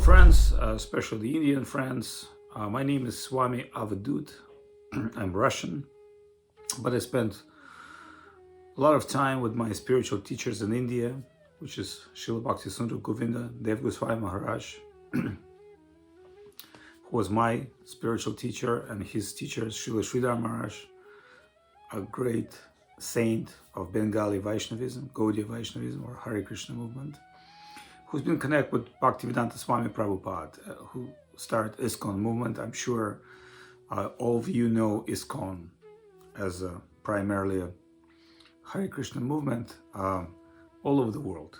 friends, especially Indian friends. My name is Swami Avadhut. I'm Russian, but I spent a lot of time with my spiritual teachers in India, which is Srila Bhakti Sundar Govinda Dev Goswami Maharaj, who was my spiritual teacher, and his teacher Srila Sridhar Maharaj, a great saint of Bengali Vaishnavism, Gaudiya Vaishnavism or Hare Krishna movement, who's been connected with Bhaktivedanta Swami Prabhupada, who started ISKCON movement. I'm sure all of you know ISKCON as primarily a Hare Krishna movement all over the world.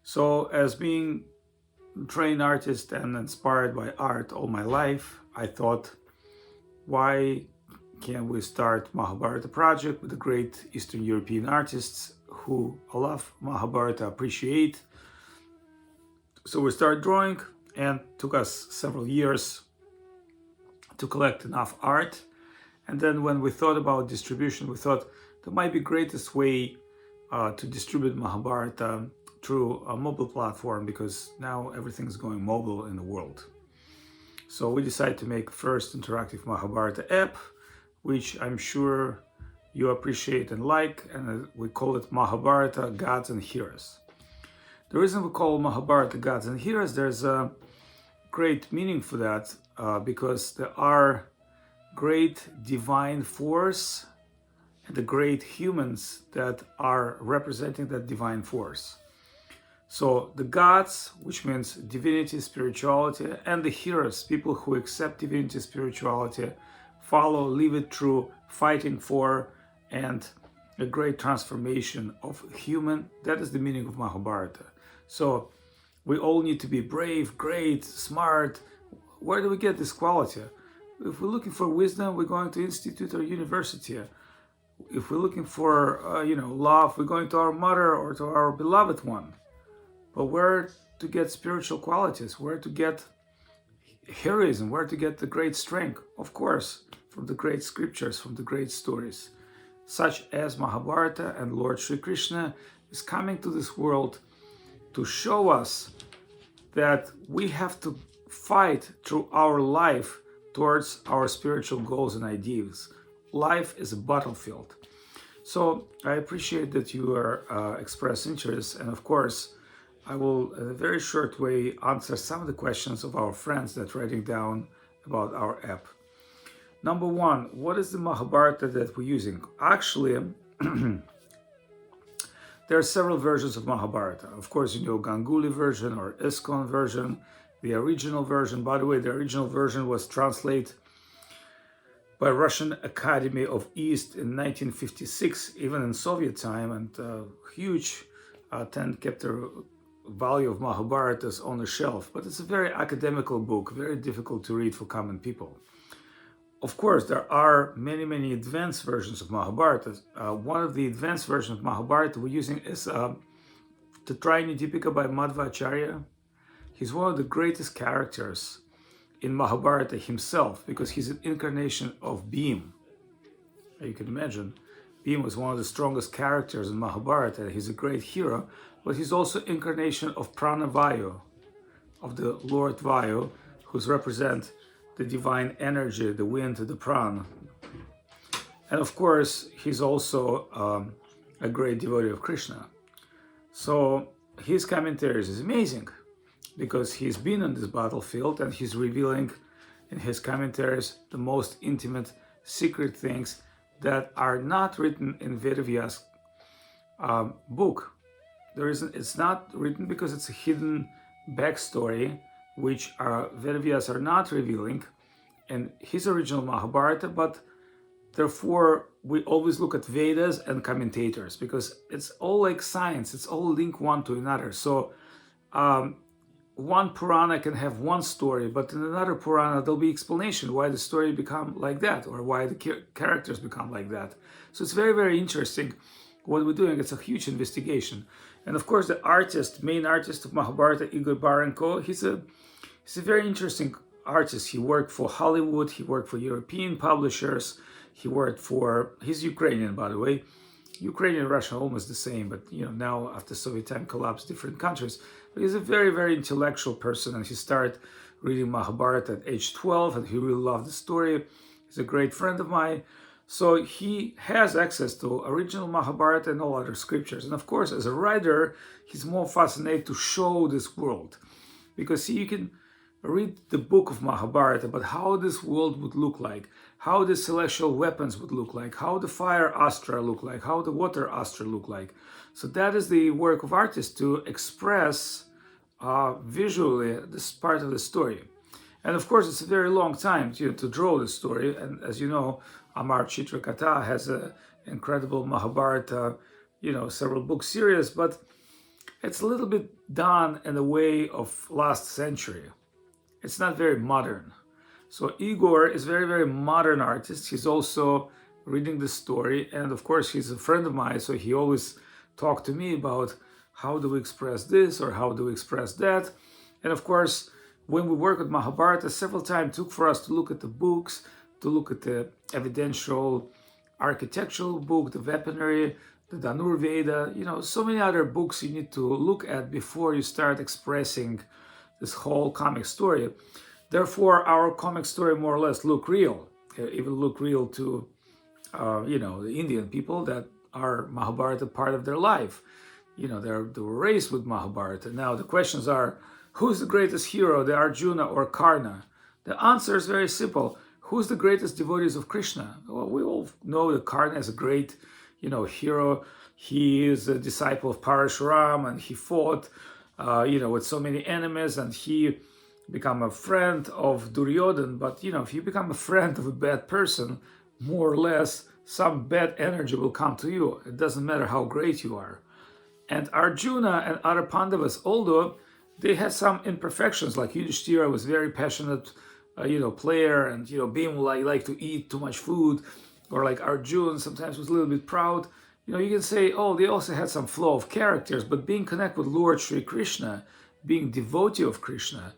So as being a trained artist and inspired by art all my life, I thought, why can't we start Mahabharata project with the great Eastern European artists who love Mahabharata, appreciate. So we started drawing, and took us several years to collect enough art. And then when we thought about distribution, we thought that might be greatest way to distribute Mahabharata through a mobile platform, because now everything is going mobile in the world. So we decided to make first interactive Mahabharata app, which I'm sure you appreciate and like, and we call it Mahabharata Gods and Heroes. The reason we call Mahabharata Gods and Heroes, there's a great meaning for that, because there are great divine force and the great humans that are representing that divine force. So the gods, which means divinity, spirituality, and the heroes, people who accept divinity, spirituality, follow, live it through, fighting for, and a great transformation of human. That is the meaning of Mahabharata. So we all need to be brave, great, smart. Where do we get this quality? If we're looking for wisdom, we're going to institute or university. If we're looking for love, we're going to our mother or to our beloved one. But where to get spiritual qualities, where to get heroism, where to get the great strength? Of course, from the great scriptures, from the great stories, such as Mahabharata. And Lord Sri Krishna is coming to this world to show us that we have to fight through our life towards our spiritual goals and ideals. Life is a battlefield. So I appreciate that you are express interest, and of course I will in a very short way answer some of the questions of our friends that are writing down about our app. Number one, what is the Mahabharata that we're using? Actually, there are several versions of Mahabharata. Of course, you know, Ganguly version or ISKCON version, the original version. By the way, the original version was translated by Russian Academy of East in 1956, even in Soviet time, and huge tent kept the value of Mahabharatas on the shelf. But it's a very academical book, very difficult to read for common people. Of course, there are many advanced versions of Mahabharata. One of the advanced versions of Mahabharata we're using is Tatrayani Deepika by Madhvacharya. He's one of the greatest characters in Mahabharata himself, because he's an incarnation of Bhim. You can imagine, Bhim was one of the strongest characters in Mahabharata. He's a great hero, but he's also incarnation of Pranavayu, of the Lord Vayu, who's represent the divine energy, the wind, the prana. And of course, he's also a great devotee of Krishna. So his commentaries is amazing, because he's been on this battlefield and he's revealing in his commentaries the most intimate, secret things that are not written in Vedavyas book. It's not written because it's a hidden backstory, which Vedavyas are not revealing in his original Mahabharata, but therefore we always look at Vedas and commentators, because it's all like science, it's all linked one to another. So one Purana can have one story, but in another Purana there'll be explanation why the story become like that, or why the characters become like that. So it's very interesting what we're doing. It's a huge investigation. And of course the main artist of Mahabharata, Igor Barenko, he's a very interesting artist. He worked for Hollywood, he worked for European publishers, he's Ukrainian, by the way, Ukraine and Russia are almost the same, but now after Soviet time collapsed, different countries. But he's a very, very intellectual person, and he started reading Mahabharata at age 12, and he really loved the story. He's a great friend of mine. So he has access to original Mahabharata and all other scriptures. And of course, as a writer, he's more fascinated to show this world. Because see, you can read the book of Mahabharata, but how this world would look like, how the celestial weapons would look like, how the fire astra look like, how the water astra look like. So that is the work of artists, to express visually this part of the story. And of course, it's a very long time to draw the story. And as you know, Amar Chitrakatha has an incredible Mahabharata, several book series, but it's a little bit done in the way of last century. It's not very modern. So Igor is very, very modern artist. He's also reading the story. And of course, he's a friend of mine. So he always talked to me about how do we express this or how do we express that. And of course, when we work with Mahabharata, several times took for us to look at the books, to look at the evidential architectural book, the weaponry, the Dhanur Veda, so many other books you need to look at before you start expressing this whole comic story. Therefore, our comic story more or less look real, even look real to, the Indian people that are Mahabharata part of their life. They were raised with Mahabharata. Now the questions are, who's the greatest hero, the Arjuna or Karna? The answer is very simple. Who's the greatest devotees of Krishna? Well, we all know that Karna is a great, hero. He is a disciple of Parashuram, and he fought, with so many enemies, and he become a friend of Duryodhan. But, if you become a friend of a bad person, more or less, some bad energy will come to you. It doesn't matter how great you are. And Arjuna and other Pandavas, although they had some imperfections, like Yudhishthira was very passionate, player, and Bhima like to eat too much food, or like Arjun sometimes was a little bit proud. You can say, oh, they also had some flaw of characters, but being connected with Lord Sri Krishna, being devotee of Krishna,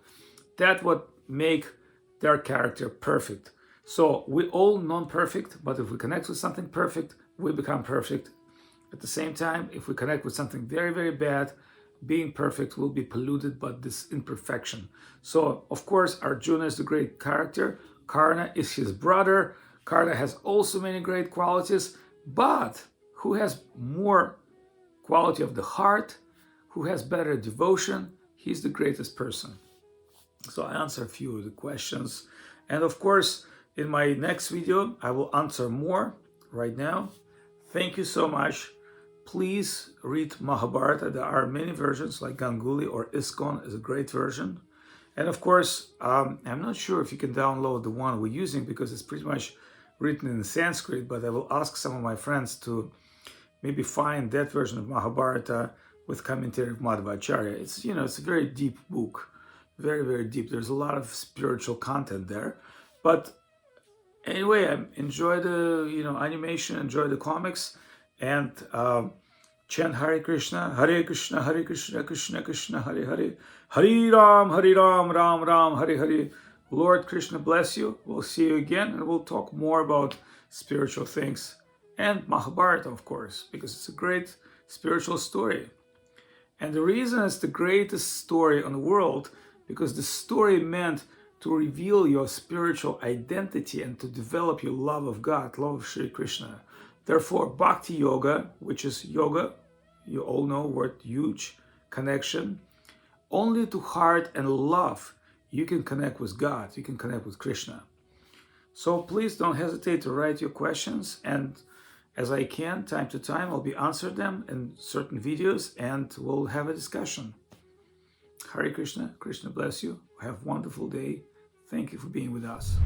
that what make their character perfect. So we all non-perfect, but if we connect with something perfect, we become perfect. At the same time, if we connect with something very, very bad, being perfect will be polluted by this imperfection. So, of course, Arjuna is the great character. Karna is his brother. Karna has also many great qualities, but who has more quality of the heart, who has better devotion, he's the greatest person. So I answer a few of the questions. And of course, in my next video, I will answer more right now. Thank you so much. Please read Mahabharata. There are many versions, like Ganguly or ISKCON is a great version. And of course, I'm not sure if you can download the one we're using because it's pretty much written in Sanskrit, but I will ask some of my friends to maybe find that version of Mahabharata with commentary of Madhvacharya. It's a very deep book, very, very deep. There's a lot of spiritual content there. But anyway, I enjoy the, animation, enjoy the comics, and chant Hare Krishna, Krishna, Krishna Krishna, Hare Hare, Hare Ram, Ram Ram, Hare Hare. Lord Krishna bless you. We'll see you again, and we'll talk more about spiritual things and Mahabharata, of course, because it's a great spiritual story. And the reason it's the greatest story in the world, because the story meant to reveal your spiritual identity and to develop your love of God, love of Sri Krishna. Therefore, Bhakti Yoga, which is yoga, you all know word huge, connection, only to heart and love you can connect with God, you can connect with Krishna. So please don't hesitate to write your questions, and as I can, time to time, I'll be answering them in certain videos, and we'll have a discussion. Hare Krishna, Krishna bless you. Have a wonderful day. Thank you for being with us.